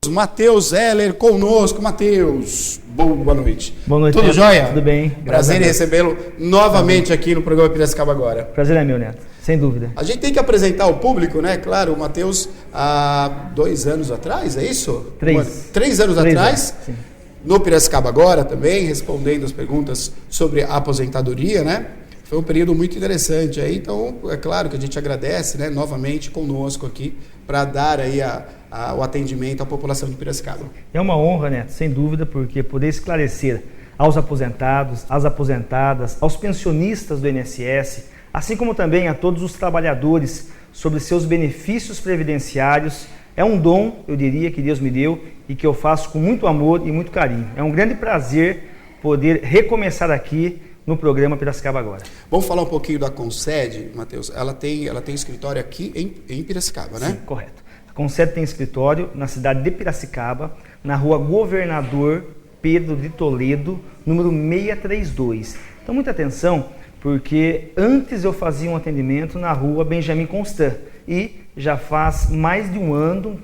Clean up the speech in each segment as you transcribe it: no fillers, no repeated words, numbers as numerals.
Matheus Heller conosco. Matheus, boa noite. Boa noite, Tudo Neto. jóia? Tudo bem. Prazer em recebê-lo novamente aqui no programa Piracicaba Agora. Prazer é meu, Neto, sem dúvida. A gente tem que apresentar ao público, né? Claro, o Matheus, há 2 anos atrás, é isso? 3 anos atrás, sim. No Piracicaba Agora também, respondendo as perguntas sobre a aposentadoria, né? Foi um período muito interessante aí, então é claro que a gente agradece, né, novamente conosco aqui para dar aí o atendimento à população de Piracicaba. É uma honra, Neto, sem dúvida, porque poder esclarecer aos aposentados, às aposentadas, aos pensionistas do INSS, assim como também a todos os trabalhadores sobre seus benefícios previdenciários, é um dom, eu diria, que Deus me deu e que eu faço com muito amor e muito carinho. É um grande prazer poder recomeçar aqui no programa Piracicaba Agora. Vamos falar um pouquinho da Concede, Matheus. Ela tem escritório aqui em Piracicaba, né? Sim, correto. A Concede tem escritório na cidade de Piracicaba, na rua Governador Pedro de Toledo, número 632. Então, muita atenção, porque antes eu fazia um atendimento na rua Benjamin Constant e já faz mais de um ano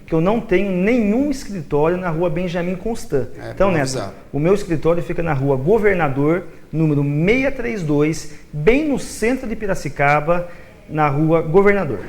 que eu não tenho nenhum escritório na rua Benjamin Constant. Então, Neto, o meu escritório fica na rua Governador, número 632, bem no centro de Piracicaba, na rua Governador.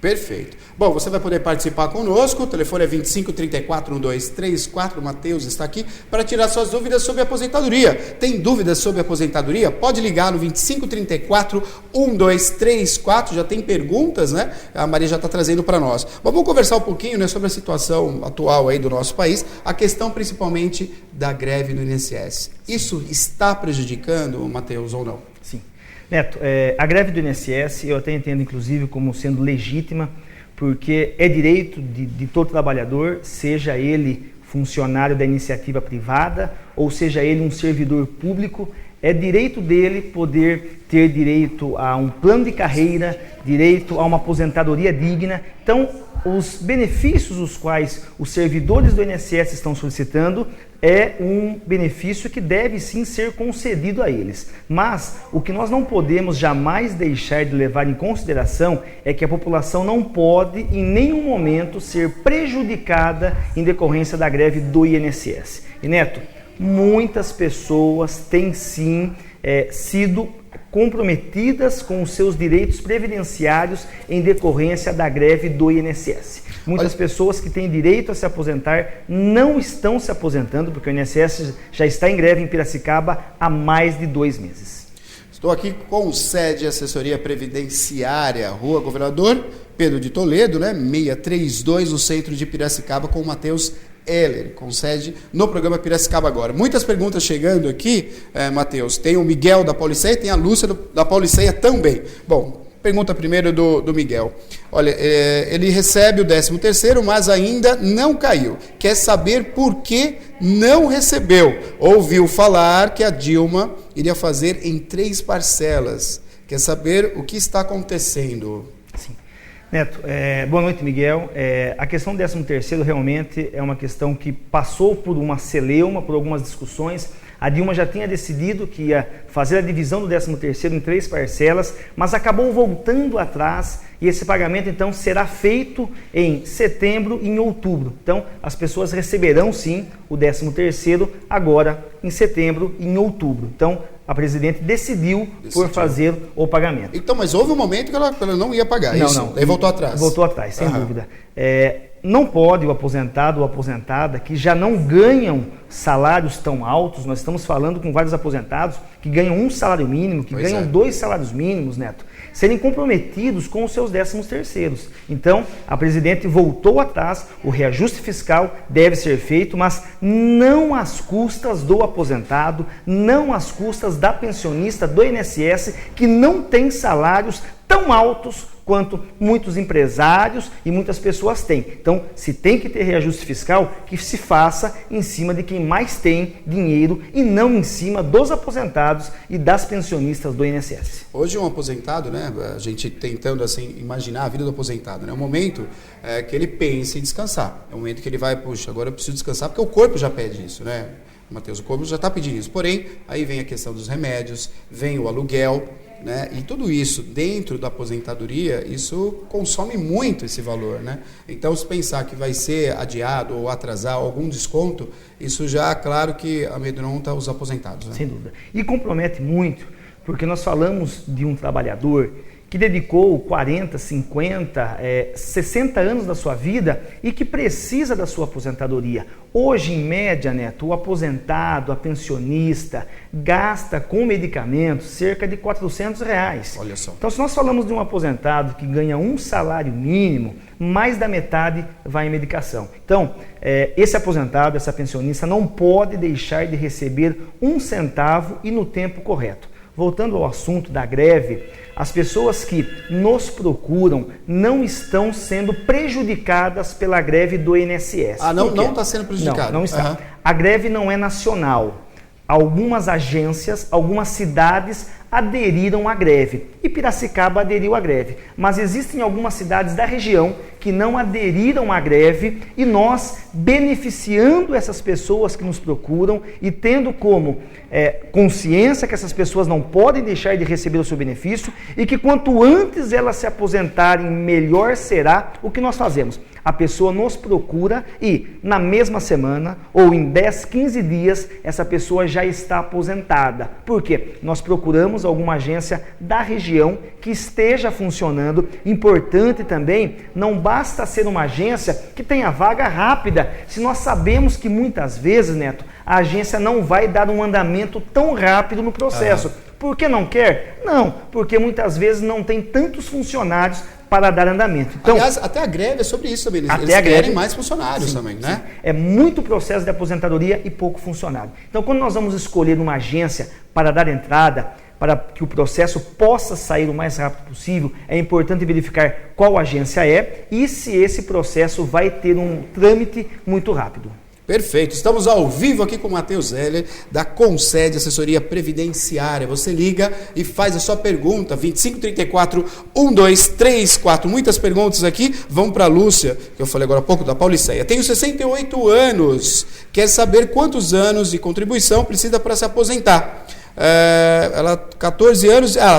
Perfeito. Bom, você vai poder participar conosco, o telefone é 2534-1234, o Matheus está aqui para tirar suas dúvidas sobre a aposentadoria. Tem dúvidas sobre a aposentadoria? Pode ligar no 2534-1234, já tem perguntas, né? A Maria já está trazendo para nós. Mas vamos conversar um pouquinho, né, sobre a situação atual aí do nosso país, a questão principalmente da greve no INSS. Isso está prejudicando, Matheus, ou não? Sim. Neto, a greve do INSS eu até entendo inclusive como sendo legítima, porque é direito de todo trabalhador, seja ele funcionário da iniciativa privada ou seja ele um servidor público, é direito dele poder ter direito a um plano de carreira, direito a uma aposentadoria digna. Então, os benefícios os quais os servidores do INSS estão solicitando é um benefício que deve sim ser concedido a eles. Mas o que nós não podemos jamais deixar de levar em consideração é que a população não pode em nenhum momento ser prejudicada em decorrência da greve do INSS. E Neto, muitas pessoas têm sim sido comprometidas com os seus direitos previdenciários em decorrência da greve do INSS. Muitas pessoas que têm direito a se aposentar não estão se aposentando, porque o INSS já está em greve em Piracicaba há mais de 2 meses. Estou aqui com o Concede Assessoria Previdenciária, Rua Governador Pedro de Toledo, né, 632, no centro de Piracicaba, com o Matheus Heller, Concede, no programa Piracicaba Agora. Muitas perguntas chegando aqui, Matheus. Tem o Miguel da Pauliceia, tem a Lúcia da Pauliceia também. Bom, pergunta primeiro do Miguel. Olha, ele recebe o 13º, mas ainda não caiu. Quer saber por que não recebeu. Ouviu falar que a Dilma iria fazer em 3 parcelas. Quer saber o que está acontecendo? Sim. Neto, boa noite, Miguel. A questão do 13º realmente é uma questão que passou por uma celeuma, por algumas discussões. A Dilma já tinha decidido que ia fazer a divisão do 13º em 3 parcelas, mas acabou voltando atrás e esse pagamento então será feito em setembro e em outubro. Então as pessoas receberão sim o 13º agora em setembro e em outubro. Então a presidente decidiu por fazer o pagamento. Então, mas houve um momento que ela não ia pagar, não, isso? Não. Daí voltou atrás. Voltou atrás, sem dúvida. Não pode o aposentado ou aposentada que já não ganham salários tão altos, nós estamos falando com vários aposentados que ganham 1 salário mínimo, que ganham 2 salários mínimos, Neto, serem comprometidos com os seus 13º. Então, a presidente voltou atrás, o reajuste fiscal deve ser feito, mas não às custas do aposentado, não às custas da pensionista do INSS, que não tem salários tão altos quanto muitos empresários e muitas pessoas têm. Então, se tem que ter reajuste fiscal, que se faça em cima de quem mais tem dinheiro e não em cima dos aposentados e das pensionistas do INSS. Hoje um aposentado, né, a gente tentando assim imaginar a vida do aposentado, né, é um momento que ele pensa em descansar, é um momento que ele vai, puxa, agora eu preciso descansar, porque o corpo já pede isso, né, Matheus, o corpo já está pedindo isso, porém, aí vem a questão dos remédios, vem o aluguel, né? E tudo isso dentro da aposentadoria, isso consome muito esse valor, né? Então, se pensar que vai ser adiado ou atrasar algum desconto, isso já, claro que amedronta os aposentados, né? Sem dúvida. E compromete muito, porque nós falamos de um trabalhador que dedicou 40, 50, 60 anos da sua vida e que precisa da sua aposentadoria. Hoje, em média, Neto, o aposentado, a pensionista, gasta com medicamentos cerca de R$400. Olha só. Então, se nós falamos de um aposentado que ganha um salário mínimo, mais da metade vai em medicação. Então, esse aposentado, essa pensionista não pode deixar de receber um centavo e no tempo correto. Voltando ao assunto da greve, as pessoas que nos procuram não estão sendo prejudicadas pela greve do INSS. Ah, não está sendo prejudicado? Não está. A greve não é nacional. Algumas agências, algumas cidades aderiram à greve. E Piracicaba aderiu à greve. Mas existem algumas cidades da região que não aderiram à greve e nós, beneficiando essas pessoas que nos procuram e tendo como consciência que essas pessoas não podem deixar de receber o seu benefício e que quanto antes elas se aposentarem, melhor será, o que nós fazemos? A pessoa nos procura e na mesma semana ou em 10, 15 dias, essa pessoa já está aposentada. Por quê? Nós procuramos alguma agência da região que esteja funcionando. Importante também, não basta ser uma agência que tenha vaga rápida, se nós sabemos que muitas vezes, Neto, a agência não vai dar um andamento tão rápido no processo. Por que não quer? Não, porque muitas vezes não tem tantos funcionários para dar andamento. Então, aliás, até a greve é sobre isso também. Eles querem mais funcionários também, né? Sim. É muito processo de aposentadoria e pouco funcionário. Então, quando nós vamos escolher uma agência para dar entrada, para que o processo possa sair o mais rápido possível, é importante verificar qual agência é e se esse processo vai ter um trâmite muito rápido. Perfeito. Estamos ao vivo aqui com o Matheus Heller, da Concede Assessoria Previdenciária. Você liga e faz a sua pergunta, 2534-1234. Muitas perguntas aqui. Vamos para a Lúcia, que eu falei agora há pouco, da Pauliceia. Tenho 68 anos. Quer saber quantos anos de contribuição precisa para se aposentar? Ela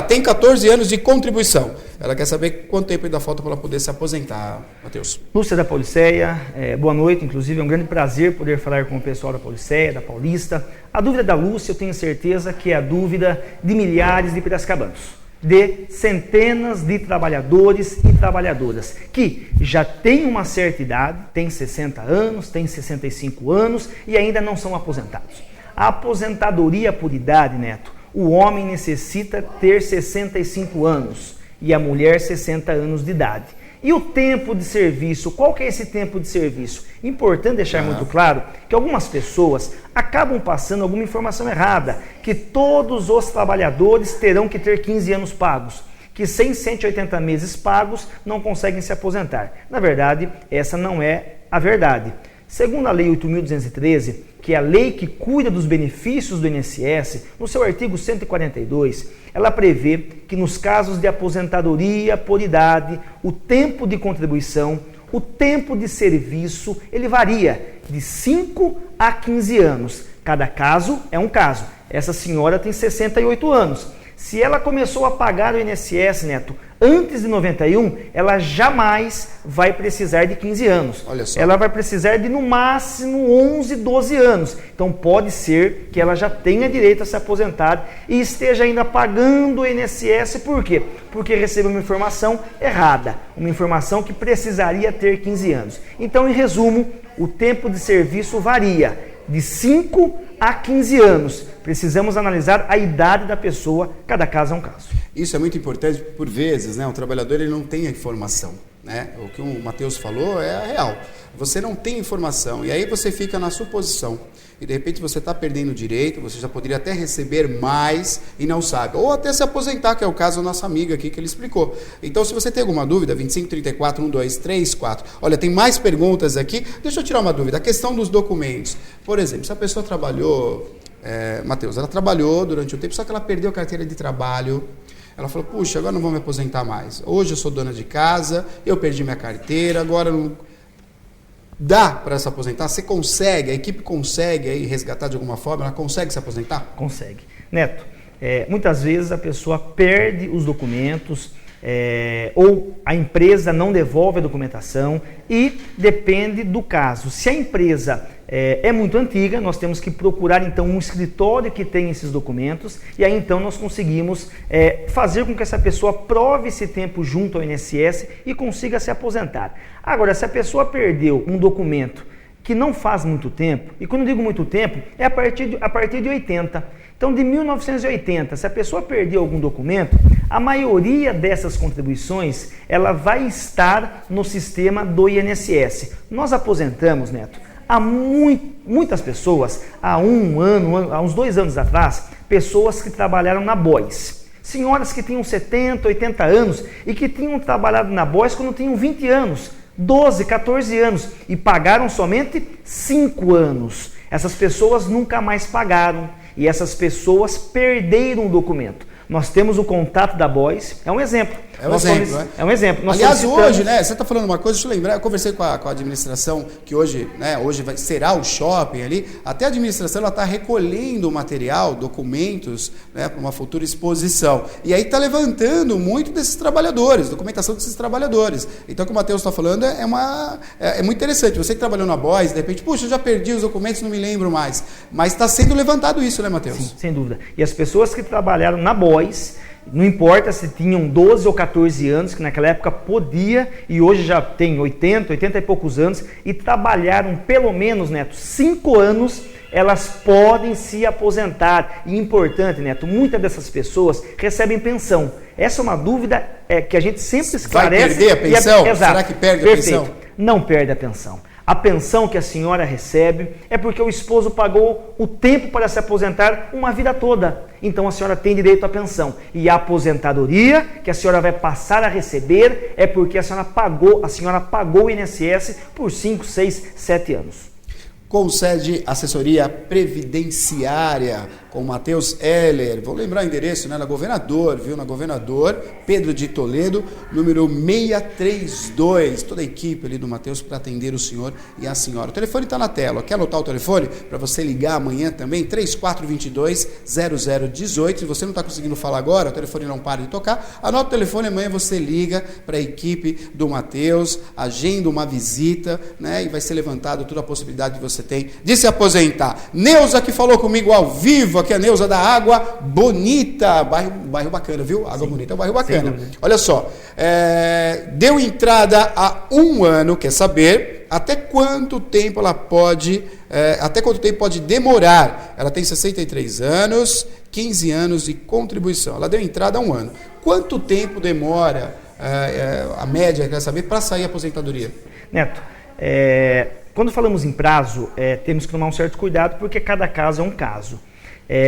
tem 14 anos de contribuição. Ela quer saber quanto tempo ainda falta para ela poder se aposentar, Matheus. Lúcia da Pauliceia, boa noite, inclusive é um grande prazer poder falar com o pessoal da Pauliceia, da Paulista. A dúvida da Lúcia, eu tenho certeza que é a dúvida de milhares de piracicabanos, de centenas de trabalhadores e trabalhadoras que já têm uma certa idade, têm 60 anos, têm 65 anos e ainda não são aposentados. A aposentadoria por idade, Neto, o homem necessita ter 65 anos e a mulher 60 anos de idade. E o tempo de serviço, qual que é esse tempo de serviço? Importante deixar muito claro que algumas pessoas acabam passando alguma informação errada, que todos os trabalhadores terão que ter 15 anos pagos, que sem 180 meses pagos não conseguem se aposentar. Na verdade, essa não é a verdade. Segundo a Lei 8.213, que é a lei que cuida dos benefícios do INSS, no seu artigo 142, ela prevê que nos casos de aposentadoria por idade, o tempo de contribuição, o tempo de serviço, ele varia de 5 a 15 anos. Cada caso é um caso. Essa senhora tem 68 anos. Se ela começou a pagar o INSS, Neto, antes de 91, ela jamais vai precisar de 15 anos. Olha só. Ela vai precisar de, no máximo, 11, 12 anos. Então, pode ser que ela já tenha direito a se aposentar e esteja ainda pagando o INSS. Por quê? Porque recebeu uma informação errada, uma informação que precisaria ter 15 anos. Então, em resumo, o tempo de serviço varia de 5 a 15 anos. Precisamos analisar a idade da pessoa, cada caso é um caso. Isso é muito importante, por vezes, né, o trabalhador ele não tem a informação, né? O que o Matheus falou é a real. Você não tem informação e aí você fica na suposição. E de repente você está perdendo o direito, você já poderia até receber mais e não sabe. Ou até se aposentar, que é o caso da nossa amiga aqui que ele explicou. Então, se você tem alguma dúvida, 2534-1234. Olha, tem mais perguntas aqui. Deixa eu tirar uma dúvida. A questão dos documentos. Por exemplo, se a pessoa trabalhou, Matheus, ela trabalhou durante um tempo, só que ela perdeu a carteira de trabalho. Ela falou, puxa, agora não vou me aposentar mais. Hoje eu sou dona de casa, eu perdi minha carteira, agora não... Dá para se aposentar? Você consegue, a equipe consegue aí resgatar de alguma forma? Ela consegue se aposentar? Consegue. Neto, muitas vezes a pessoa perde os documentos, ou a empresa não devolve a documentação, e depende do caso. Se a empresa é muito antiga, nós temos que procurar então um escritório que tenha esses documentos, e aí então nós conseguimos fazer com que essa pessoa prove esse tempo junto ao INSS e consiga se aposentar. Agora, se a pessoa perdeu um documento que não faz muito tempo, e quando eu digo muito tempo, é a partir de 80. Então, de 1980, se a pessoa perdeu algum documento, a maioria dessas contribuições, ela vai estar no sistema do INSS. Nós aposentamos, Neto, há muitas pessoas, há uns 2 anos atrás, pessoas que trabalharam na BOIS. Senhoras que tinham 70, 80 anos e que tinham trabalhado na BOIS quando tinham 20 anos, 12, 14 anos e pagaram somente 5 anos. Essas pessoas nunca mais pagaram e essas pessoas perderam o documento. Nós temos o contato da BOIS, é um exemplo. É um exemplo. Aliás, hoje, né, você está falando uma coisa, deixa eu lembrar, eu conversei com a administração, que hoje será o shopping ali, até a administração está recolhendo o material, documentos, né, para uma futura exposição. E aí está levantando muito desses trabalhadores, documentação desses trabalhadores. Então, o que o Matheus está falando é muito interessante. Você que trabalhou na BOIS, de repente, puxa, eu já perdi os documentos, não me lembro mais. Mas está sendo levantado isso, né, Matheus? Sim, sem dúvida. E as pessoas que trabalharam na BOIS, não importa se tinham 12 ou 14 anos, que naquela época podia, e hoje já tem 80 e poucos anos, e trabalharam pelo menos, Neto, 5 anos, elas podem se aposentar. E importante, Neto, muitas dessas pessoas recebem pensão. Essa é uma dúvida que a gente sempre esclarece. Vai perder a pensão? Será que perde a pensão? Não perde a pensão. A pensão que a senhora recebe é porque o esposo pagou o tempo para se aposentar uma vida toda. Então a senhora tem direito à pensão. E a aposentadoria que a senhora vai passar a receber é porque a senhora pagou o INSS por 5, 6, 7 anos. Concede assessoria previdenciária com o Matheus Heller. Vou lembrar o endereço, né? Na Governador, viu? Na Governador, Pedro de Toledo, número 632. Toda a equipe ali do Matheus para atender o senhor e a senhora. O telefone está na tela. Quer anotar o telefone? Para você ligar amanhã também, 3422-0018. Se você não está conseguindo falar agora, o telefone não para de tocar. Anota o telefone, amanhã você liga para a equipe do Matheus, agenda uma visita, né? E vai ser levantado toda a possibilidade que você tem de se aposentar. Neuza que falou comigo ao vivo, aqui a Neuza da Água Bonita, bairro bacana, viu? Água Sim. Bonita é um bairro bacana. Olha só, deu entrada há 1 ano, quer saber até quanto tempo ela pode, pode demorar. Ela tem 63 anos, 15 anos de contribuição. Ela deu entrada há 1 ano. Quanto tempo demora a média, quer saber, para sair a aposentadoria? Neto, quando falamos em prazo, temos que tomar um certo cuidado, porque cada caso é um caso.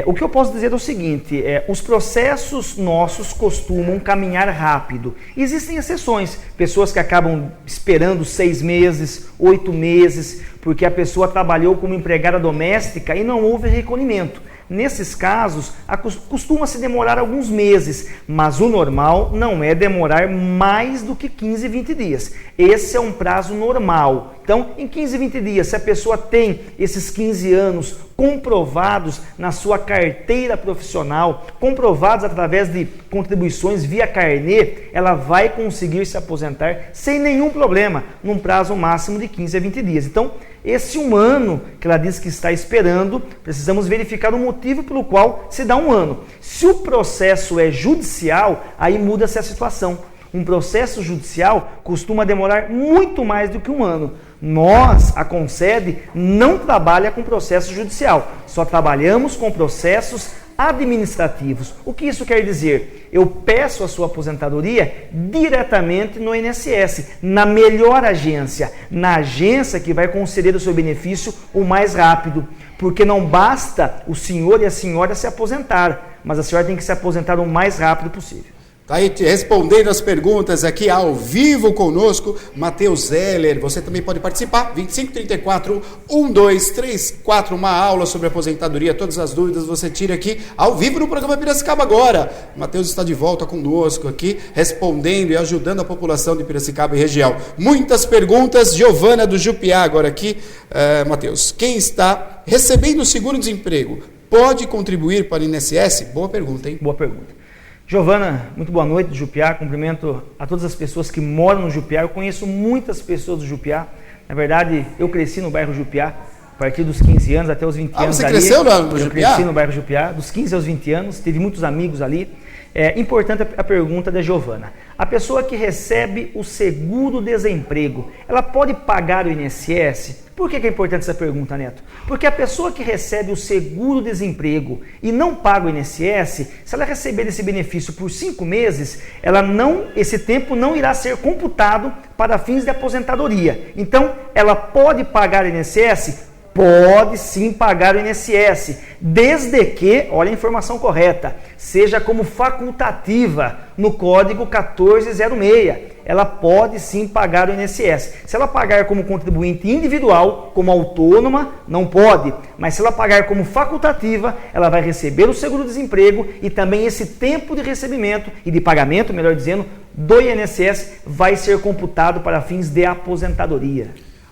O que eu posso dizer é o seguinte, os processos nossos costumam caminhar rápido. Existem exceções, pessoas que acabam esperando 6 meses, 8 meses, porque a pessoa trabalhou como empregada doméstica e não houve recolhimento. Nesses casos, costuma-se demorar alguns meses, mas o normal não é demorar mais do que 15, 20 dias. Esse é um prazo normal. Então, em 15, 20 dias, se a pessoa tem esses 15 anos comprovados na sua carteira profissional, comprovados através de contribuições via carnê, ela vai conseguir se aposentar sem nenhum problema, num prazo máximo de 15 a 20 dias. Então, esse 1 ano que ela diz que está esperando, precisamos verificar o motivo pelo qual se dá 1 ano. Se o processo é judicial, aí muda-se a situação. Um processo judicial costuma demorar muito mais do que 1 ano. Nós, a Concede, não trabalha com processo judicial, só trabalhamos com processos administrativos. O que isso quer dizer? Eu peço a sua aposentadoria diretamente no INSS, na melhor agência, na agência que vai conceder o seu benefício o mais rápido, porque não basta o senhor e a senhora se aposentar, mas a senhora tem que se aposentar o mais rápido possível. Está aí respondendo as perguntas aqui ao vivo conosco, Matheus Heller. Você também pode participar, 2534-1234, uma aula sobre aposentadoria. Todas as dúvidas você tira aqui ao vivo no programa Piracicaba agora. Matheus está de volta conosco aqui, respondendo e ajudando a população de Piracicaba e região. Muitas perguntas. Giovana do Jupiá agora aqui. Matheus, quem está recebendo o seguro-desemprego pode contribuir para o INSS? Boa pergunta, hein? Boa pergunta. Giovana, muito boa noite do Jupiá. Cumprimento a todas as pessoas que moram no Jupiá. Eu conheço muitas pessoas do Jupiá. Na verdade, eu cresci no bairro Jupiá, a partir dos 15 anos até os 20 anos. Você cresceu no Jupiá? Eu cresci no bairro Jupiá, dos 15 aos 20 anos, tive muitos amigos ali. É importante a pergunta da Giovana. A pessoa que recebe o seguro-desemprego, ela pode pagar o INSS? Por que é importante essa pergunta, Neto? Porque a pessoa que recebe o seguro-desemprego e não paga o INSS, se ela receber esse benefício por 5 meses, esse tempo não irá ser computado para fins de aposentadoria. Então, ela pode pagar o INSS? Pode sim pagar o INSS, desde que, olha a informação correta, seja como facultativa no Código 1406. Ela pode sim pagar o INSS. Se ela pagar como contribuinte individual, como autônoma, não pode. Mas se ela pagar como facultativa, ela vai receber o seguro-desemprego e também esse tempo de recebimento e de pagamento, melhor dizendo, do INSS vai ser computado para fins de aposentadoria.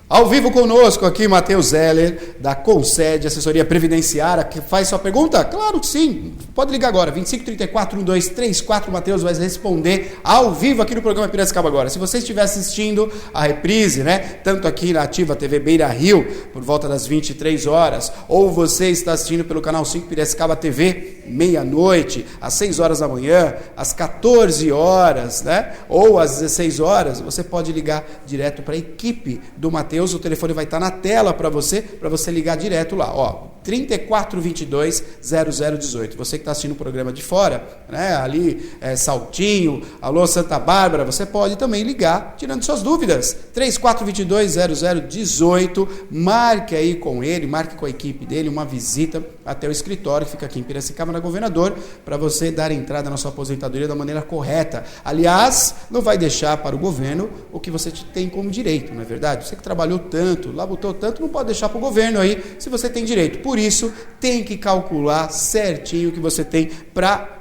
Ao vivo conosco aqui, Matheus Zeller, da Concede, assessoria previdenciária, que faz sua pergunta? Claro que sim, pode ligar agora, 2534-1234, o Matheus vai responder ao vivo aqui no programa Piracicaba Agora. Se você estiver assistindo a reprise, né, tanto aqui na Ativa TV Beira Rio, por volta das 23 horas, ou você está assistindo pelo canal 5 Piracicaba TV, meia-noite, às 6 horas da manhã, às 14 horas, né, ou às 16 horas, você pode ligar direto para a equipe do Matheus. O telefone vai estar na tela para você ligar direto lá, ó, 3422-0018. Você que está assistindo o programa de fora, né, ali, Saltinho, alô Santa Bárbara, você pode também ligar, tirando suas dúvidas, 3422-0018, marque aí com ele, marque com a equipe dele uma visita até o escritório que fica aqui em Piracicaba, na Governador, para você dar entrada na sua aposentadoria da maneira correta. Aliás, não vai deixar para o governo o que você tem como direito, não é verdade? Você que trabalhou tanto, labutou tanto, não pode deixar para o governo aí se você tem direito. Por isso, tem que calcular certinho o que você tem para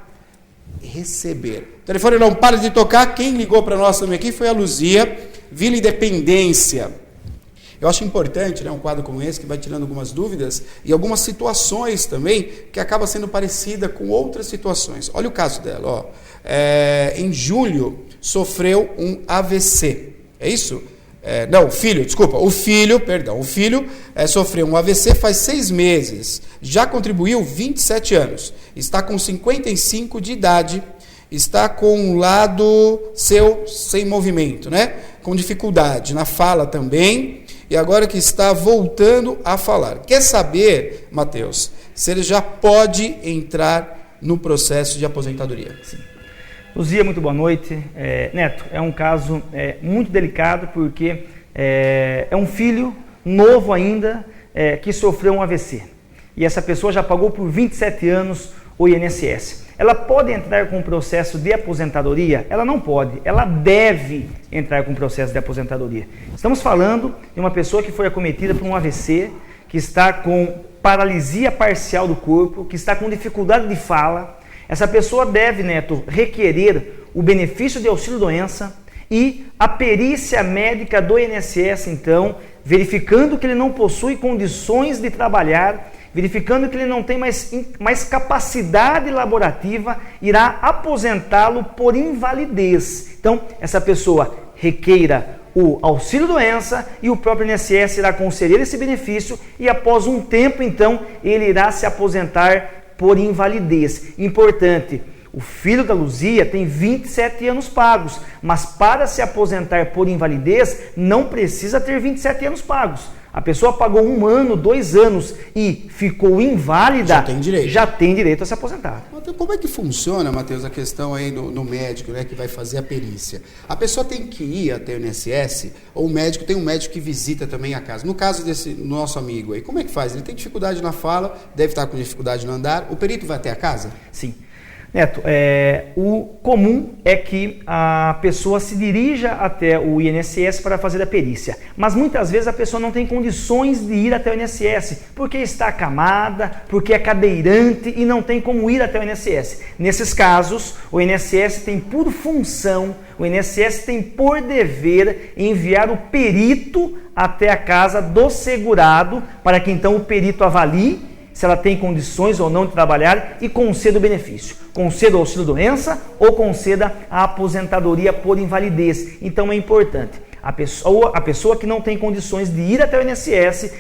receber. O telefone não para de tocar. Quem ligou para nós também aqui foi a Luzia, Vila Independência. Eu acho importante, né, um quadro como esse, que vai tirando algumas dúvidas e algumas situações também, que acaba sendo parecida com outras situações. Olha o caso dela, ó. Em julho, sofreu um AVC. É isso? O filho sofreu um AVC faz 6 meses, já contribuiu 27 anos, está com 55 de idade, está com um lado sem movimento, né? Com dificuldade na fala também, e agora que está voltando a falar. Quer saber, Matheus, se ele já pode entrar no processo de aposentadoria? Sim. Luzia, muito boa noite. Neto, é um caso muito delicado porque é um filho novo ainda que sofreu um AVC. E essa pessoa já pagou por 27 anos o INSS. Ela pode entrar com um processo de aposentadoria? Ela não pode, ela deve entrar com um processo de aposentadoria. Estamos falando de uma pessoa que foi acometida por um AVC, que está com paralisia parcial do corpo, que está com dificuldade de fala. Essa pessoa deve, Neto, requerer o benefício de auxílio-doença e a perícia médica do INSS, então, verificando que ele não possui condições de trabalhar, verificando que ele não tem mais capacidade laborativa, irá aposentá-lo por invalidez. Então, essa pessoa requeira o auxílio-doença e o próprio INSS irá conceder esse benefício e após um tempo, então, ele irá se aposentar por invalidez. Importante, o filho da Luzia tem 27 anos pagos, mas para se aposentar por invalidez não precisa ter 27 anos pagos. A pessoa pagou 1 ano, 2 anos e ficou inválida, já tem direito a se aposentar. Como é que funciona, Matheus, a questão aí do médico, né, que vai fazer a perícia? A pessoa tem que ir até o INSS ou tem um médico que visita também a casa? No caso desse nosso amigo aí, como é que faz? Ele tem dificuldade na fala, deve estar com dificuldade no andar, o perito vai até a casa? Sim. Neto, o comum é que a pessoa se dirija até o INSS para fazer a perícia, mas muitas vezes a pessoa não tem condições de ir até o INSS, porque está acamada, porque é cadeirante e não tem como ir até o INSS. Nesses casos, o INSS tem por função, o INSS tem por dever enviar o perito até a casa do segurado, para que então o perito avalie se ela tem condições ou não de trabalhar e conceda o benefício. Conceda o auxílio doença ou conceda a aposentadoria por invalidez. Então é importante. A pessoa que não tem condições de ir até o INSS,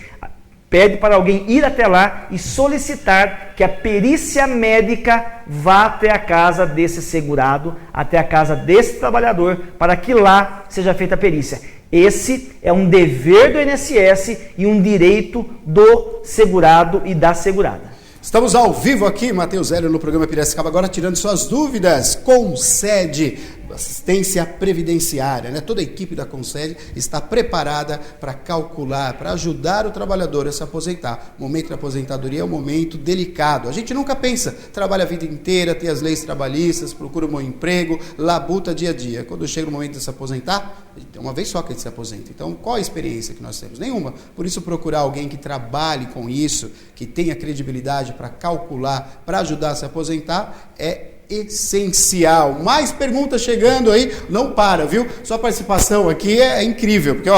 pede para alguém ir até lá e solicitar que a perícia médica vá até a casa desse segurado, até a casa desse trabalhador, para que lá seja feita a perícia. Esse é um dever do INSS e um direito do segurado e da segurada. Estamos ao vivo aqui, Matheus Hélio, no programa Piracicaba, agora tirando suas dúvidas. Concede assistência previdenciária, né? Toda a equipe da Concede está preparada para calcular, para ajudar o trabalhador a se aposentar. O momento da aposentadoria é um momento delicado. A gente nunca pensa, trabalha a vida inteira, tem as leis trabalhistas, procura um bom emprego, labuta dia a dia. Quando chega o momento de se aposentar, é uma vez só que a gente se aposenta. Então, qual a experiência que nós temos? Nenhuma. Por isso, procurar alguém que trabalhe com isso, que tenha credibilidade para calcular, para ajudar a se aposentar, é essencial. Mais perguntas chegando aí, não para, viu? Sua participação aqui é incrível, porque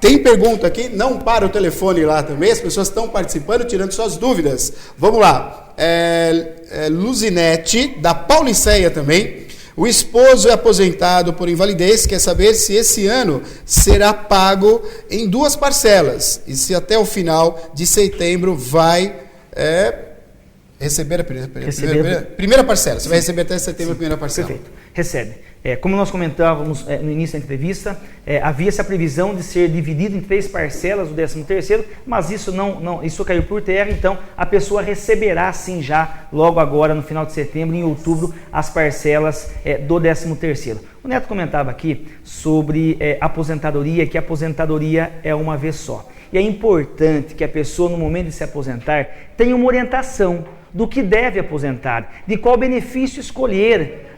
tem pergunta aqui, não para o telefone lá também, as pessoas estão participando, tirando suas dúvidas. Vamos lá. Luzinete, da Pauliceia também. O esposo é aposentado por invalidez, quer saber se esse ano será pago em 2 parcelas e se até o final de setembro vai receber a primeira parcela. Você vai receber até setembro a primeira parcela. Perfeito. Recebe. Como nós comentávamos no início da entrevista, havia-se a previsão de ser dividido em 3 parcelas do 13º, mas isso isso caiu por terra, então a pessoa receberá sim já, logo agora no final de setembro, em outubro, as parcelas do 13º. O Neto comentava aqui sobre aposentadoria, que a aposentadoria é uma vez só. E é importante que a pessoa, no momento de se aposentar, tenha uma orientação do que deve aposentar, de qual benefício escolher,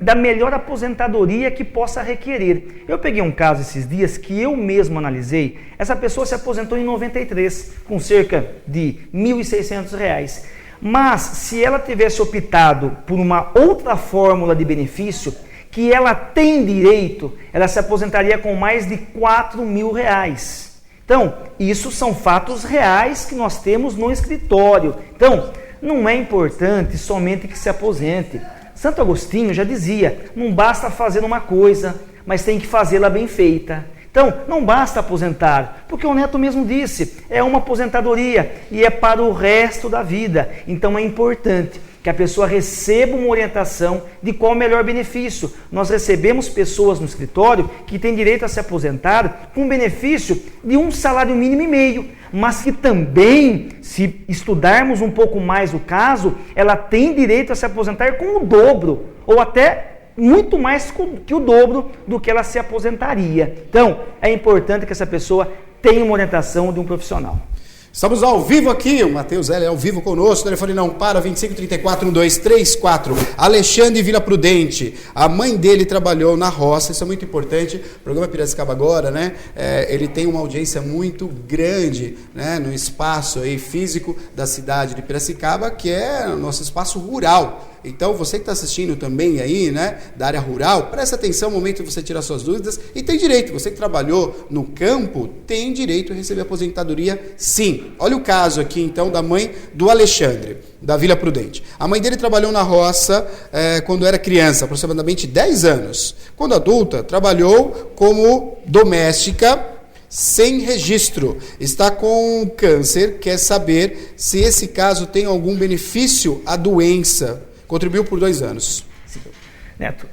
da melhor aposentadoria que possa requerer. Eu peguei um caso esses dias que eu mesmo analisei. Essa pessoa se aposentou em 93, com cerca de R$ 1.600. Mas, se ela tivesse optado por uma outra fórmula de benefício, que ela tem direito, ela se aposentaria com mais de R$ 4.000. Então, isso são fatos reais que nós temos no escritório. Então, não é importante somente que se aposente. Santo Agostinho já dizia, não basta fazer uma coisa, mas tem que fazê-la bem feita. Então, não basta aposentar, porque o Neto mesmo disse, é uma aposentadoria e é para o resto da vida. Então, é importante que a pessoa receba uma orientação de qual o melhor benefício. Nós recebemos pessoas no escritório que têm direito a se aposentar com benefício de um salário mínimo e meio, mas que também, se estudarmos um pouco mais o caso, ela tem direito a se aposentar com o dobro, ou até muito mais que o dobro do que ela se aposentaria. Então, é importante que essa pessoa tenha uma orientação de um profissional. Estamos ao vivo aqui, o Matheus Hélio é ao vivo conosco, o telefone não para, 2534-1234, Alexandre Vila Prudente, a mãe dele trabalhou na roça, isso é muito importante, o programa Piracicaba agora, né, ele tem uma audiência muito grande, né, no espaço aí físico da cidade de Piracicaba, que é o nosso espaço rural. Então, você que está assistindo também aí, né, da área rural, presta atenção no momento de você tirar suas dúvidas e tem direito. Você que trabalhou no campo tem direito a receber aposentadoria, sim. Olha o caso aqui, então, da mãe do Alexandre, da Vila Prudente. A mãe dele trabalhou na roça quando era criança, aproximadamente 10 anos. Quando adulta, trabalhou como doméstica, sem registro, está com câncer, quer saber se esse caso tem algum benefício à doença. Contribuiu por 2 anos. Sim. Neto,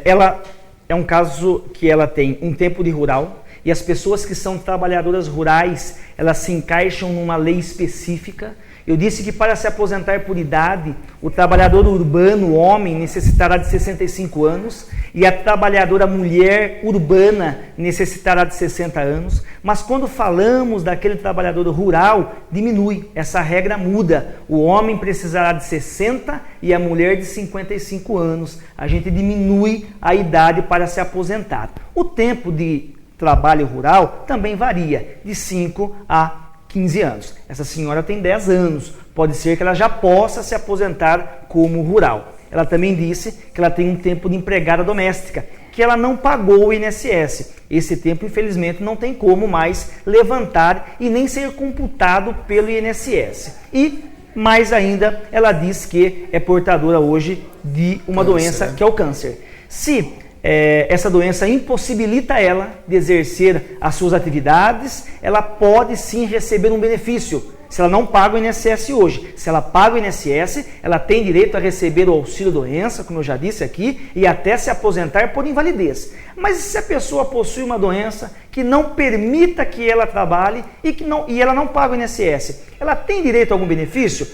ela é um caso que ela tem um tempo de rural e as pessoas que são trabalhadoras rurais, elas se encaixam numa lei específica. Eu disse que para se aposentar por idade, o trabalhador urbano, o homem, necessitará de 65 anos e a trabalhadora mulher urbana necessitará de 60 anos. Mas quando falamos daquele trabalhador rural, diminui, essa regra muda. O homem precisará de 60 e a mulher de 55 anos. A gente diminui a idade para se aposentar. O tempo de trabalho rural também varia, de 5 a 15 anos. Essa senhora tem 10 anos. Pode ser que ela já possa se aposentar como rural. Ela também disse que ela tem um tempo de empregada doméstica. que ela não pagou o INSS. Esse tempo, infelizmente, não tem como mais levantar e nem ser computado pelo INSS. E, mais ainda, ela diz que é portadora hoje de uma doença que é o câncer. Se essa doença impossibilita ela de exercer as suas atividades, ela pode sim receber um benefício. Se ela não paga o INSS hoje, se ela paga o INSS, ela tem direito a receber o auxílio-doença, como eu já disse aqui, e até se aposentar por invalidez. Mas se a pessoa possui uma doença que não permita que ela trabalhe e ela não paga o INSS, ela tem direito a algum benefício?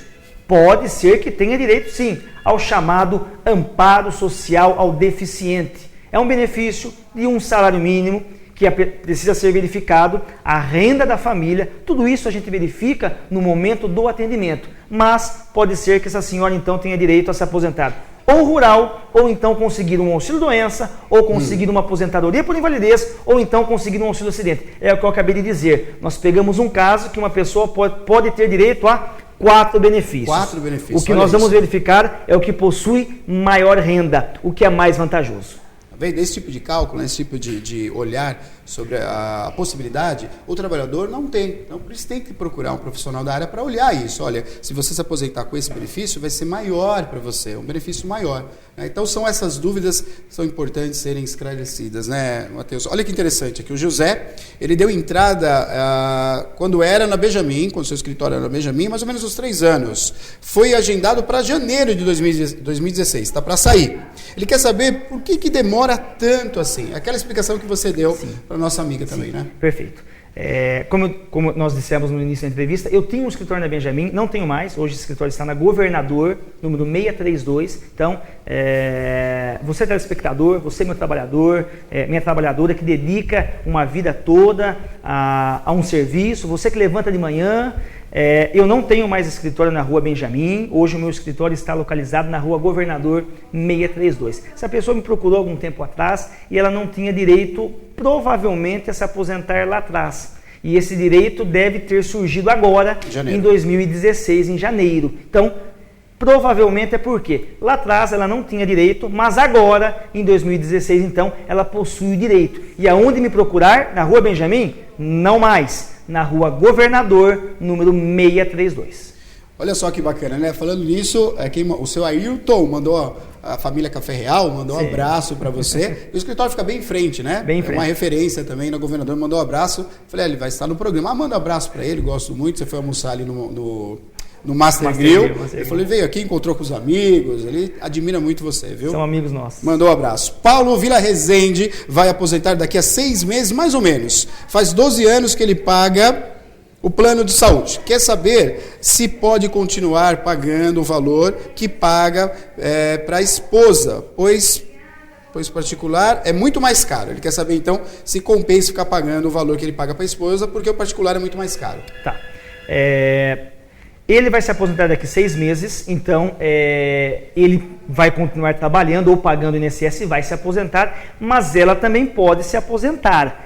Pode ser que tenha direito sim ao chamado amparo social ao deficiente. É um benefício de um salário mínimo que precisa ser verificado, a renda da família, tudo isso a gente verifica no momento do atendimento. Mas pode ser que essa senhora então tenha direito a se aposentar ou rural, ou então conseguir um auxílio-doença, ou conseguir uma aposentadoria por invalidez, ou então conseguir um auxílio-acidente. É o que eu acabei de dizer. Nós pegamos um caso que uma pessoa pode ter direito a 4 benefícios. 4 benefícios. O que nós vamos verificar é o que possui maior renda, o que é mais vantajoso. Vem desse tipo de cálculo, esse tipo de olhar sobre a possibilidade, o trabalhador não tem. Então, por isso tem que procurar um profissional da área para olhar isso. Olha, se você se aposentar com esse benefício, vai ser maior para você, um benefício maior. Então, são essas dúvidas que são importantes serem esclarecidas, né, Matheus? Olha que interessante aqui, o José, ele deu entrada quando era na Benjamin, quando seu escritório era na Benjamin, mais ou menos uns 3 anos. Foi agendado para janeiro de 2016, está para sair. Ele quer saber por que demora tanto assim. Aquela explicação que você deu para nossa amiga também, né? Perfeito. Como nós dissemos no início da entrevista, eu tinha um escritório na Benjamin, não tenho mais, hoje o escritório está na Governador, número 632, então, você telespectador, você meu trabalhador, minha trabalhadora que dedica uma vida toda a um serviço, você que levanta de manhã, eu não tenho mais escritório na rua Benjamin, hoje o meu escritório está localizado na rua Governador 632. Essa pessoa me procurou algum tempo atrás e ela não tinha direito, provavelmente, a se aposentar lá atrás. E esse direito deve ter surgido agora, em 2016, em janeiro. Então, provavelmente é porque lá atrás ela não tinha direito, mas agora, em 2016, então, ela possui o direito. E aonde me procurar? Na rua Benjamin? Não mais. Na rua Governador, número 632. Olha só que bacana, né? Falando nisso, o seu Ailton mandou, a família Café Real, mandou um abraço para você. E o escritório fica bem em frente, né? Bem em frente. É uma referência também na Governador, mandou um abraço. Falei, ele vai estar no programa. Manda um abraço para ele, gosto muito. Você foi almoçar ali no Master Grill. Ele falou, ele veio aqui, encontrou com os amigos, ele admira muito você, viu? São amigos nossos. Mandou um abraço. Paulo Vila Rezende vai aposentar daqui a 6 meses, mais ou menos. Faz 12 anos que ele paga o plano de saúde. Quer saber se pode continuar pagando o valor que paga para a esposa, pois particular é muito mais caro. Ele quer saber, então, se compensa ficar pagando o valor que ele paga para a esposa, porque o particular é muito mais caro. Tá. Ele vai se aposentar daqui a 6 meses, então ele vai continuar trabalhando ou pagando o INSS e vai se aposentar, mas ela também pode se aposentar.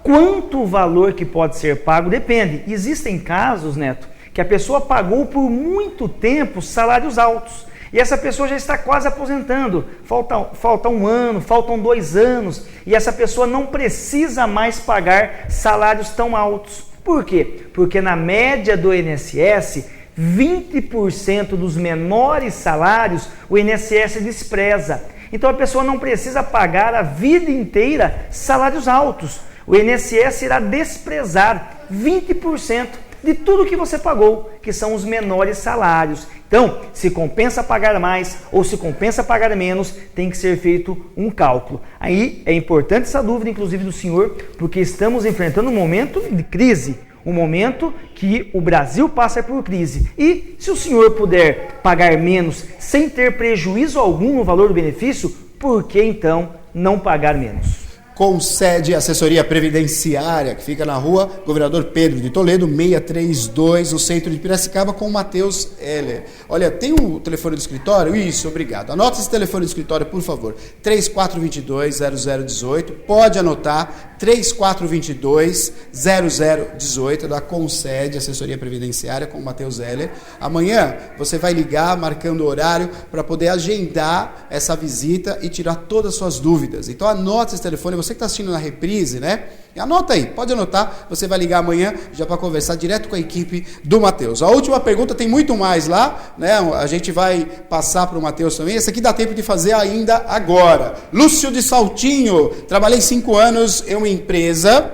Quanto o valor que pode ser pago depende. Existem casos, Neto, que a pessoa pagou por muito tempo salários altos e essa pessoa já está quase aposentando. Falta 1 ano, faltam 2 anos e essa pessoa não precisa mais pagar salários tão altos. Por quê? Porque na média do INSS, 20% dos menores salários o INSS despreza. Então a pessoa não precisa pagar a vida inteira salários altos. O INSS irá desprezar 20% de tudo que você pagou, que são os menores salários. Então, se compensa pagar mais ou se compensa pagar menos, tem que ser feito um cálculo. Aí é importante essa dúvida, inclusive do senhor, porque estamos enfrentando um momento de crise, um momento que o Brasil passa por crise. E se o senhor puder pagar menos sem ter prejuízo algum no valor do benefício, por que então não pagar menos? Concede assessoria previdenciária, que fica na rua Governador Pedro de Toledo, 632, no centro de Piracicaba, com o Matheus Heller. Olha, tem o telefone do escritório? Isso, obrigado. Anota esse telefone do escritório, por favor. 3422-0018. Pode anotar, 3422-0018, da Concede assessoria previdenciária com o Matheus Heller. Amanhã você vai ligar, marcando o horário, para poder agendar essa visita e tirar todas as suas dúvidas. Então anota esse telefone, você que está assistindo na reprise, né? Anota aí, pode anotar, você vai ligar amanhã já para conversar direto com a equipe do Matheus. A última pergunta, tem muito mais lá, né? A gente vai passar para o Matheus também. Essa aqui dá tempo de fazer ainda agora. Lúcio de Saltinho, trabalhei 5 anos em uma empresa,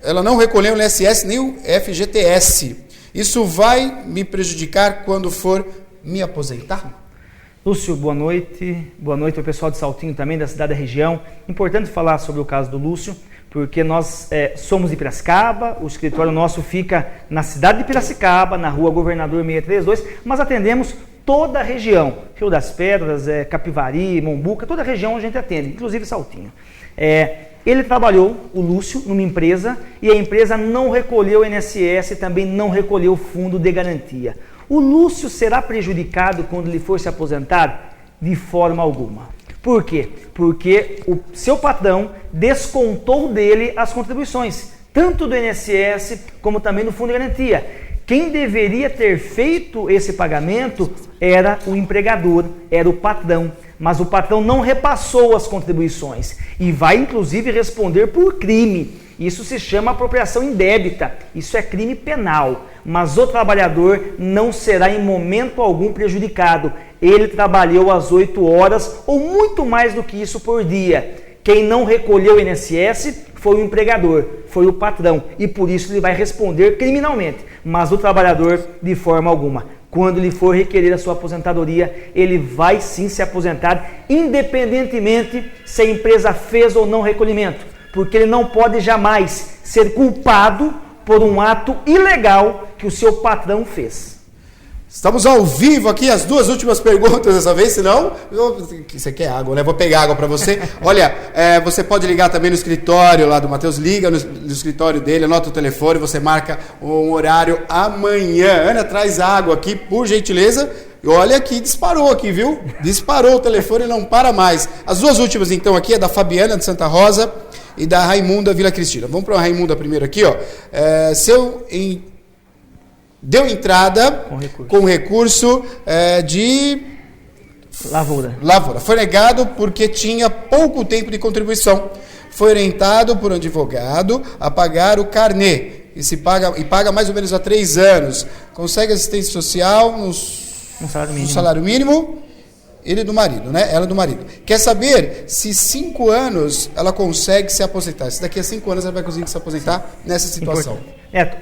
ela não recolheu o INSS nem o FGTS. Isso vai me prejudicar quando for me aposentar? Lúcio, boa noite. Boa noite ao pessoal de Saltinho também, da cidade da região. Importante falar sobre o caso do Lúcio, porque nós somos de Piracicaba, o escritório nosso fica na cidade de Piracicaba, na rua Governador 632, mas atendemos toda a região, Rio das Pedras, Capivari, Mombuca, toda a região a gente atende, inclusive Saltinho. Ele trabalhou, o Lúcio, numa empresa e a empresa não recolheu o INSS e também não recolheu o fundo de garantia. O Lúcio será prejudicado quando ele for se aposentar? De forma alguma. Por quê? Porque o seu patrão descontou dele as contribuições, tanto do INSS como também do fundo de garantia. Quem deveria ter feito esse pagamento era o empregador, era o patrão. Mas o patrão não repassou as contribuições e vai inclusive responder por crime. Isso se chama apropriação indébita, isso é crime penal, mas o trabalhador não será em momento algum prejudicado. Ele trabalhou às 8 horas ou muito mais do que isso por dia. Quem não recolheu o INSS foi o empregador, foi o patrão, e por isso ele vai responder criminalmente, mas o trabalhador de forma alguma. Quando ele for requerer a sua aposentadoria, ele vai sim se aposentar, independentemente se a empresa fez ou não recolhimento, porque ele não pode jamais ser culpado por um ato ilegal que o seu patrão fez. Estamos ao vivo aqui, as 2 últimas perguntas dessa vez, senão... Você quer água, né? Vou pegar água para você. Olha, você pode ligar também no escritório lá do Matheus, liga no escritório dele, anota o telefone, você marca um horário amanhã. Ana, traz água aqui, por gentileza. E olha que disparou aqui, viu? Disparou o telefone e não para mais. As 2 últimas, então, aqui é da Fabiana de Santa Rosa e da Raimunda Vila Cristina. Vamos para a Raimunda primeiro aqui, ó. Deu entrada com recurso de lavoura. Foi negado porque tinha pouco tempo de contribuição. Foi orientado por um advogado a pagar o carnê e paga mais ou menos há 3 anos. Consegue assistência social no salário mínimo. Ele do marido, né? Ela do marido. Quer saber se 5 anos ela consegue se aposentar. Se daqui a 5 anos ela vai conseguir se aposentar nessa situação.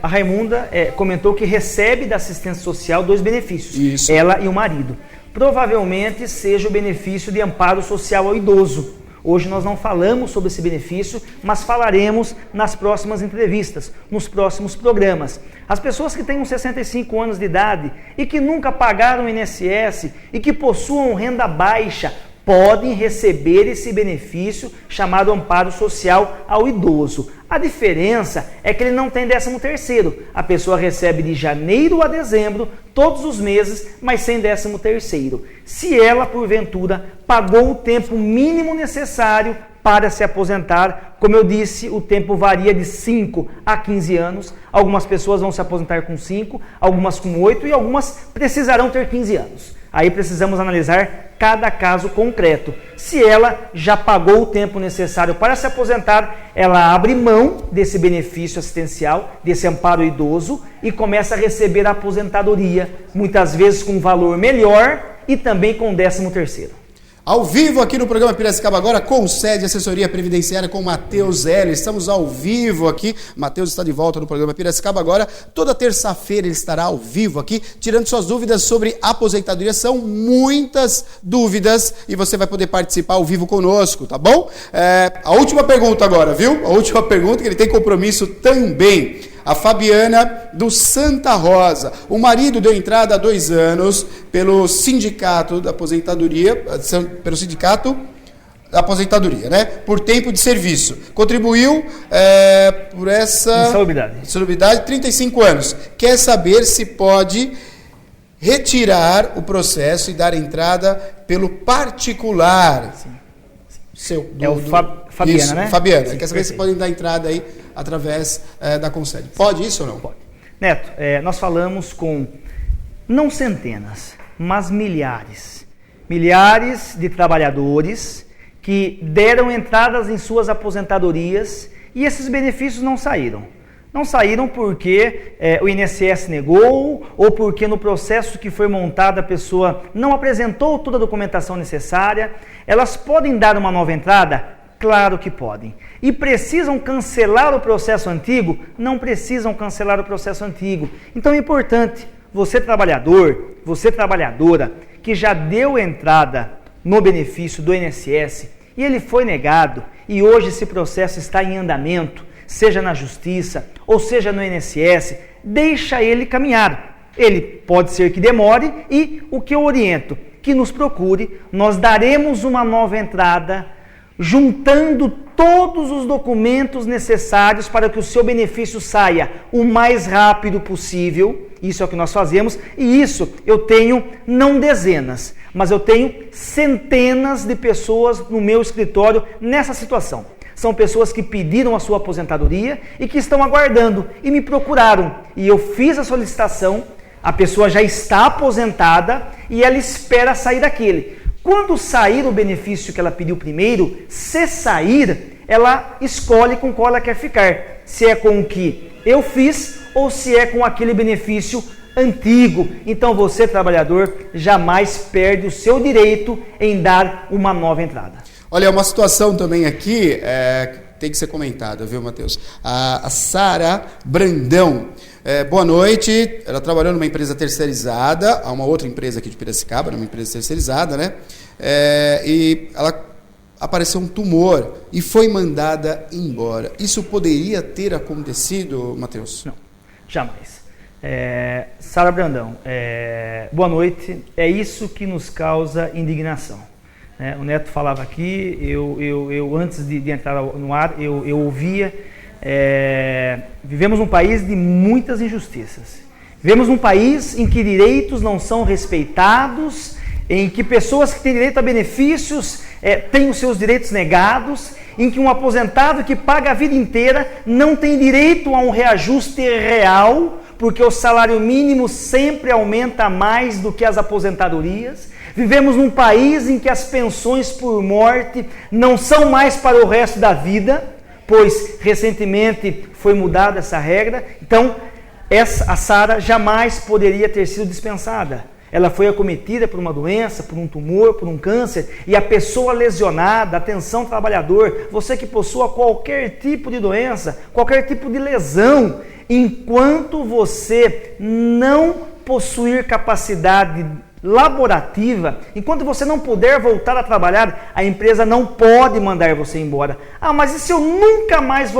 A Raimunda comentou que recebe da assistência social 2 benefícios. Isso. Ela e o marido. Provavelmente seja o benefício de amparo social ao idoso. Hoje nós não falamos sobre esse benefício, mas falaremos nas próximas entrevistas, nos próximos programas. As pessoas que tenham 65 anos de idade e que nunca pagaram o INSS e que possuam renda baixa, podem receber esse benefício chamado amparo social ao idoso. A diferença é que ele não tem 13º. A pessoa recebe de janeiro a dezembro, todos os meses, mas sem 13º. Se ela, porventura, pagou o tempo mínimo necessário para se aposentar, como eu disse, o tempo varia de 5 a 15 anos. Algumas pessoas vão se aposentar com 5, algumas com 8 e algumas precisarão ter 15 anos. Aí precisamos analisar cada caso concreto. Se ela já pagou o tempo necessário para se aposentar, ela abre mão desse benefício assistencial, desse amparo idoso e começa a receber a aposentadoria, muitas vezes com um valor melhor e também com 13º. Ao vivo aqui no programa Piracicaba Agora, Concede assessoria previdenciária com Matheus Heller. Estamos ao vivo aqui. Matheus está de volta no programa Piracicaba Agora. Toda terça-feira ele estará ao vivo aqui, tirando suas dúvidas sobre aposentadoria. São muitas dúvidas e você vai poder participar ao vivo conosco, tá bom? A última pergunta agora, viu? A última pergunta, que ele tem compromisso também. A Fabiana do Santa Rosa. O marido deu entrada há 2 anos pelo sindicato da aposentadoria, pelo sindicato aposentadoria, né? Por tempo de serviço. Contribuiu por essa... Insalubridade, 35 anos. Quer saber se pode retirar o processo e dar entrada pelo particular. Sim. Fabiana, isso, né? Fabiana. Sim, quer saber se podem dar entrada aí através da Concede. Pode isso ou não? Pode. Neto, nós falamos com não centenas, mas milhares de trabalhadores que deram entradas em suas aposentadorias e esses benefícios não saíram. Não saíram porque o INSS negou ou porque no processo que foi montado a pessoa não apresentou toda a documentação necessária. Elas podem dar uma nova entrada? Claro que podem. E precisam cancelar o processo antigo? Não precisam cancelar o processo antigo. Então é importante, você trabalhador, você trabalhadora, que já deu entrada no benefício do INSS e ele foi negado e hoje esse processo está em andamento, seja na Justiça ou seja no INSS, deixa ele caminhar. Ele pode ser que demore e o que eu oriento, que nos procure, nós daremos uma nova entrada, juntando todos os documentos necessários para que o seu benefício saia o mais rápido possível. Isso é o que nós fazemos e isso eu tenho não dezenas, mas eu tenho centenas de pessoas no meu escritório nessa situação. São pessoas que pediram a sua aposentadoria e que estão aguardando e me procuraram. E eu fiz a solicitação, a pessoa já está aposentada e ela espera sair daquele. Quando sair o benefício que ela pediu primeiro, se sair, ela escolhe com qual ela quer ficar. Se é com o que eu fiz ou se é com aquele benefício antigo. Então você, trabalhador, jamais perde o seu direito em dar uma nova entrada. Olha, uma situação também aqui tem que ser comentada, viu, Matheus? A Sara Brandão. Boa noite. Ela trabalhou numa empresa terceirizada, há uma outra empresa aqui de Piracicaba, numa empresa terceirizada, né? E ela apareceu um tumor e foi mandada embora. Isso poderia ter acontecido, Matheus? Não, jamais. Sara Brandão, boa noite. É isso que nos causa indignação. O Neto falava aqui, eu antes de entrar no ar, eu ouvia, vivemos num país de muitas injustiças. Vivemos num país em que direitos não são respeitados, em que pessoas que têm direito a benefícios têm os seus direitos negados, em que um aposentado que paga a vida inteira não tem direito a um reajuste real, porque o salário mínimo sempre aumenta mais do que as aposentadorias. Vivemos num país em que as pensões por morte não são mais para o resto da vida, pois recentemente foi mudada essa regra. Então, a Sara jamais poderia ter sido dispensada. Ela foi acometida por uma doença, por um tumor, por um câncer, e a pessoa lesionada, atenção trabalhador, você que possua qualquer tipo de doença, qualquer tipo de lesão, enquanto você não possuir capacidade laborativa, enquanto você não puder voltar a trabalhar, a empresa não pode mandar você embora. Mas e se eu nunca mais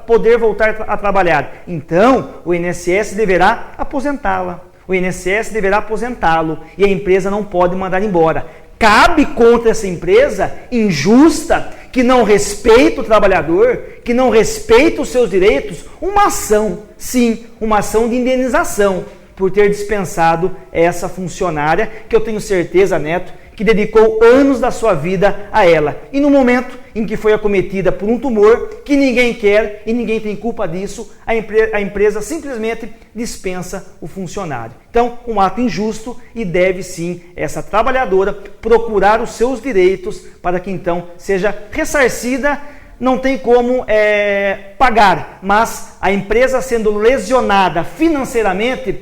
poder voltar a trabalhar? Então, o INSS deverá aposentá-la. O INSS deverá aposentá-lo e a empresa não pode mandar embora. Cabe contra essa empresa injusta, que não respeita o trabalhador, que não respeita os seus direitos, uma ação, sim, uma ação de indenização, por ter dispensado essa funcionária, que eu tenho certeza, Neto, que dedicou anos da sua vida a ela. E no momento em que foi acometida por um tumor que ninguém quer e ninguém tem culpa disso, a empresa simplesmente dispensa o funcionário. Então, um ato injusto e deve sim essa trabalhadora procurar os seus direitos para que então seja ressarcida. Não tem como pagar, mas a empresa sendo lesionada financeiramente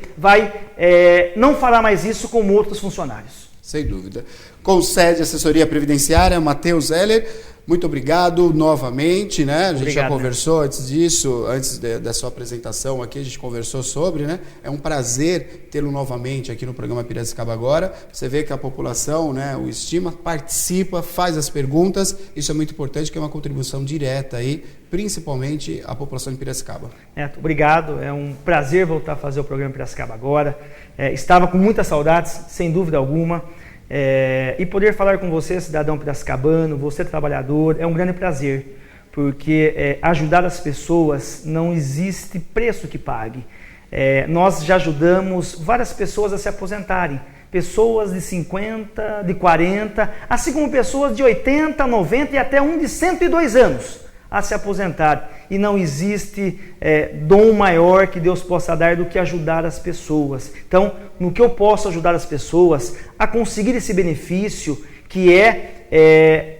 não fará mais isso com outros funcionários. Sem dúvida. Concede Assessoria Previdenciária, Matheus Heller, muito obrigado novamente, né? A gente já conversou antes disso, antes da sua apresentação aqui, a gente conversou sobre, né? É um prazer tê-lo novamente aqui no programa Piracicaba Agora. Você vê que a população, né, o estima, participa, faz as perguntas, isso é muito importante, que é uma contribuição direta aí, principalmente à população de Piracicaba. Neto, obrigado, é um prazer voltar a fazer o programa Piracicaba Agora. Estava com muitas saudades, sem dúvida alguma. E poder falar com você, cidadão piracicabano, você trabalhador, é um grande prazer, porque ajudar as pessoas não existe preço que pague. Nós já ajudamos várias pessoas a se aposentarem, pessoas de 50, de 40, assim como pessoas de 80, 90 e até um de 102 anos a se aposentar. E não existe dom maior que Deus possa dar do que ajudar as pessoas. Então, no que eu posso ajudar as pessoas a conseguir esse benefício, que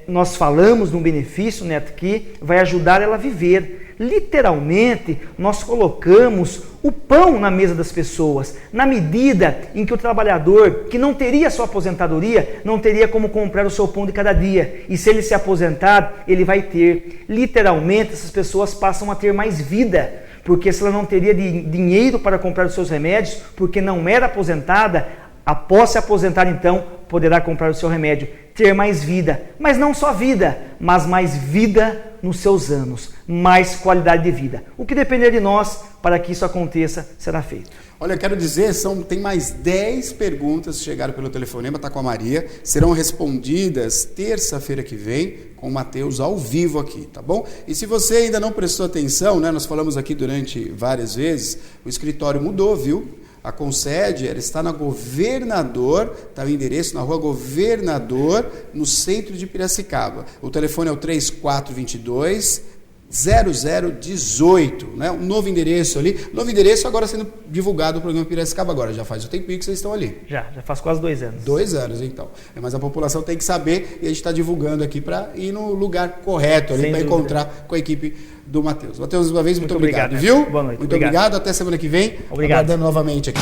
nós falamos num benefício, Neto, que vai ajudar ela a viver. Literalmente, nós colocamos o pão na mesa das pessoas, na medida em que o trabalhador que não teria sua aposentadoria, não teria como comprar o seu pão de cada dia. E se ele se aposentar, ele vai ter. Literalmente, essas pessoas passam a ter mais vida, porque se ela não teria dinheiro para comprar os seus remédios, porque não era aposentada, após se aposentar, então, poderá comprar o seu remédio, ter mais vida, mas não só vida, mas mais vida nos seus anos, mais qualidade de vida. O que depender de nós para que isso aconteça, será feito. Olha, eu quero dizer, tem mais 10 perguntas que chegaram pelo telefonema, tá com a Maria, serão respondidas terça-feira que vem com o Matheus ao vivo aqui, tá bom? E se você ainda não prestou atenção, né, nós falamos aqui durante várias vezes, o escritório mudou, viu? A Concede, ela está na Governador, está o endereço na Rua Governador, no centro de Piracicaba. O telefone é o 3422-0018, né? Um novo endereço ali. Novo endereço agora sendo divulgado o programa Piracicaba agora. Já faz o tempinho que vocês estão ali. Já faz quase 2 anos. 2 anos, então. Mas a população tem que saber e a gente está divulgando aqui para ir no lugar correto ali, para encontrar com a equipe do Matheus. Matheus, uma vez, muito obrigado, viu? Boa noite. Muito obrigado. Até semana que vem. Obrigado. Aguardando novamente aqui.